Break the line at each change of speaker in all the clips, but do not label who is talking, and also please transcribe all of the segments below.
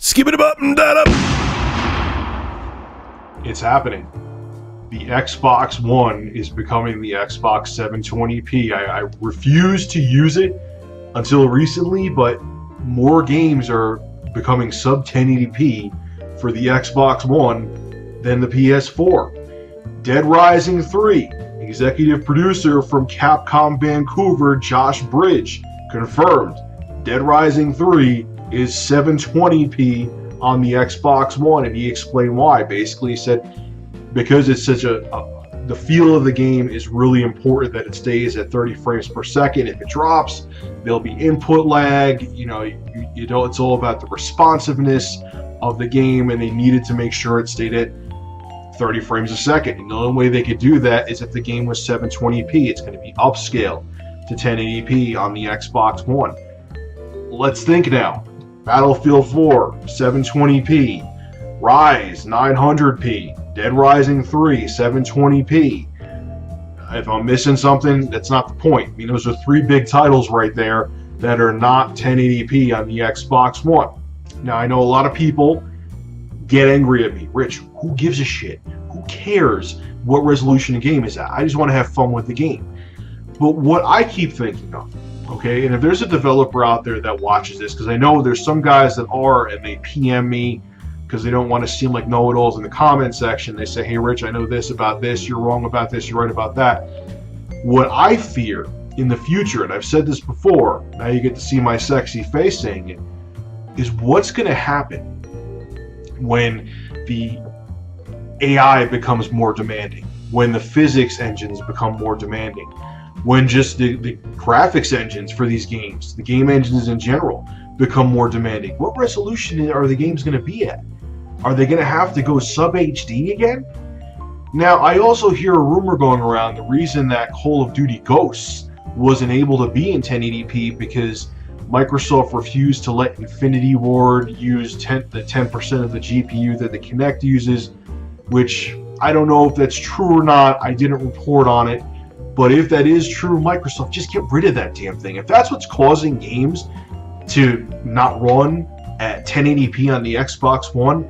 Skip it up and that up.
It's happening. The Xbox One is becoming the Xbox 720p. I refused to use it until recently, but more games are becoming sub 1080p for the Xbox One than the PS4. Dead Rising 3, executive producer from Capcom Vancouver, Josh Bridge, confirmed Dead Rising 3 is 720p on the Xbox One, and he explained why. Basically, he said because it's such the feel of the game is really important that it stays at 30 frames per second. If it drops, there'll be input lag. You know, it's all about the responsiveness of the game, and they needed to make sure it stayed at 30 frames a second. And the only way they could do that is if the game was 720p. It's going to be upscale to 1080p on the Xbox One. Let's think now. Battlefield 4, 720p. Rise, 900p. Dead Rising 3, 720p. If I'm missing something, that's not the point. I mean, those are three big titles right there that are not 1080p on the Xbox One. Now, I know a lot of people get angry at me. Rich, who gives a shit? Who cares what resolution the game is at? I just want to have fun with the game. But what I keep thinking of, okay, and if there's a developer out there that watches this, because I know there's some guys that are, and they PM me because they don't want to seem like know-it-alls in the comment section. They say, hey, Rich, I know this about this, you're wrong about this, you're right about that. What I fear in the future, and I've said this before, now you get to see my sexy face saying it, is what's going to happen when the AI becomes more demanding, when the physics engines become more demanding, when just the graphics engines for these games, the game engines in general, become more demanding. What resolution are the games going to be at? Are they going to have to go sub HD again? Now, I also hear a rumor going around, the reason that Call of Duty Ghosts wasn't able to be in 1080p because Microsoft refused to let Infinity Ward use the 10% of the GPU that the Kinect uses, which I don't know if that's true or not. I didn't report on it. But if that is true, Microsoft, just get rid of that damn thing. If that's what's causing games to not run at 1080p on the Xbox One,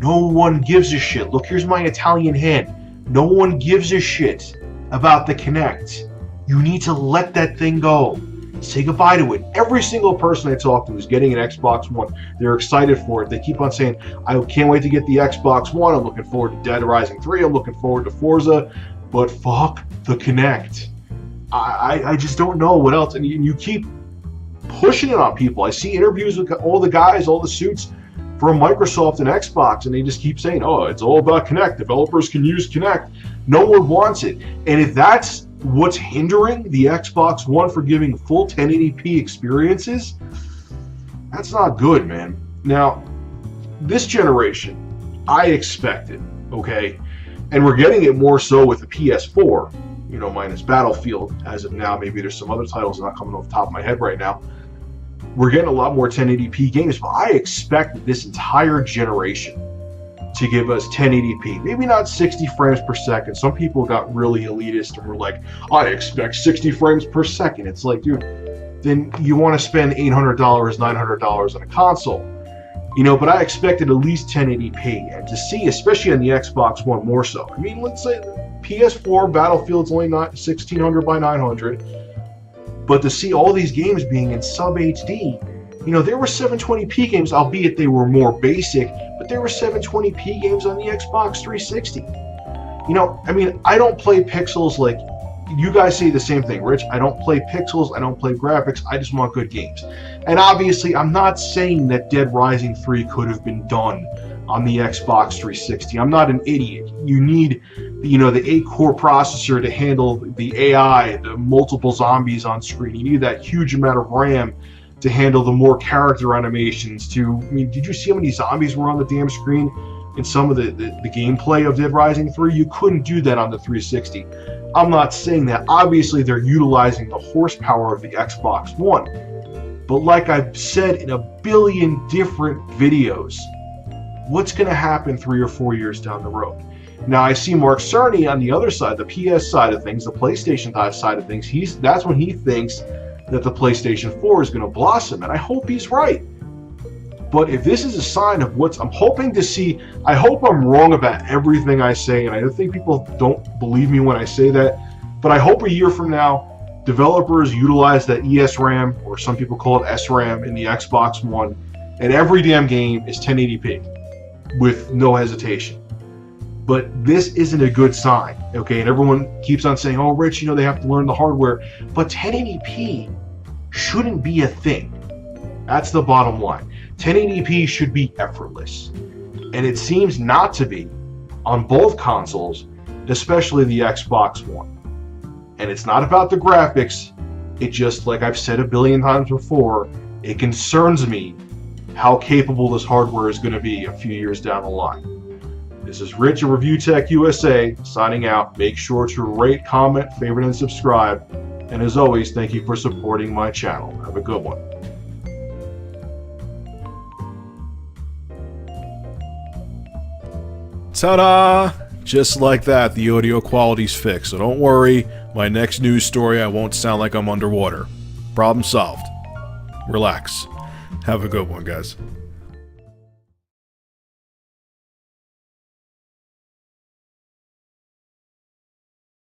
no one gives a shit. Look, here's my Italian hand. No one gives a shit about the Kinect. You need to let that thing go. Say goodbye to it. Every single person I talk to is getting an Xbox One. They're excited for it. They keep on saying, I can't wait to get the Xbox One. I'm looking forward to Dead Rising 3. I'm looking forward to Forza. But fuck the Kinect. I just don't know what else. And you keep pushing it on people. I see interviews with all the guys, all the suits from Microsoft and Xbox, and they just keep saying, oh, it's all about Kinect. Developers can use Kinect. No one wants it. And if that's what's hindering the Xbox One for giving full 1080p experiences, that's not good, man. Now, this generation, I expected, okay, and we're getting it more so with the PS4, you know, minus Battlefield as of now. Maybe there's some other titles not coming off the top of my head right now. We're getting a lot more 1080p games, but I expected this entire generation to give us 1080p. Maybe not 60 frames per second. Some people got really elitist and were like, I expect 60 frames per second. It's like, dude, then you want to spend $800, $900 on a console. You know, but I expected at least 1080p, and to see, especially on the Xbox One, more so. I mean, let's say PS4 Battlefield's only not 1600 by 900, but to see all these games being in sub HD, you know, there were 720p games, albeit they were more basic, but there were 720p games on the Xbox 360. You know, I mean, I don't play pixels like you guys say the same thing, Rich. I don't play pixels, I don't play graphics, I just want good games. And obviously, I'm not saying that Dead Rising 3 could have been done on the Xbox 360. I'm not an idiot. You need, you know, the 8-core processor to handle the AI, the multiple zombies on screen. You need that huge amount of RAM to handle the more character animations. I mean, did you see how many zombies were on the damn screen in some of the gameplay of Dead Rising 3? You couldn't do that on the 360. I'm not saying that. Obviously, they're utilizing the horsepower of the Xbox One. But like I've said in a billion different videos, what's going to happen 3 or 4 years down the road? Now, I see Mark Cerny on the other side, the PS side of things, the PlayStation side of things. That's when he thinks that the PlayStation 4 is going to blossom, and I hope he's right. But if this is a sign of what I'm hoping to see, I hope I'm wrong about everything I say, and I think people don't believe me when I say that, but I hope a year from now, developers utilize that ESRAM, or some people call it SRAM, in the Xbox One, and every damn game is 1080p with no hesitation. But this isn't a good sign, okay? And everyone keeps on saying, oh, Rich, they have to learn the hardware. But 1080p shouldn't be a thing. That's the bottom line. 1080p should be effortless. And it seems not to be on both consoles, especially the Xbox One. And it's not about the graphics. It just, like I've said a billion times before, it concerns me how capable this hardware is going to be a few years down the line. This is Rich of Review Tech USA signing out. Make sure to rate, comment, favorite, and subscribe. And as always, thank you for supporting my channel. Have a good one.
Ta-da! Just like that, the audio quality's fixed, so don't worry, my next news story I won't sound like I'm underwater. Problem solved. Relax. Have a good one, guys.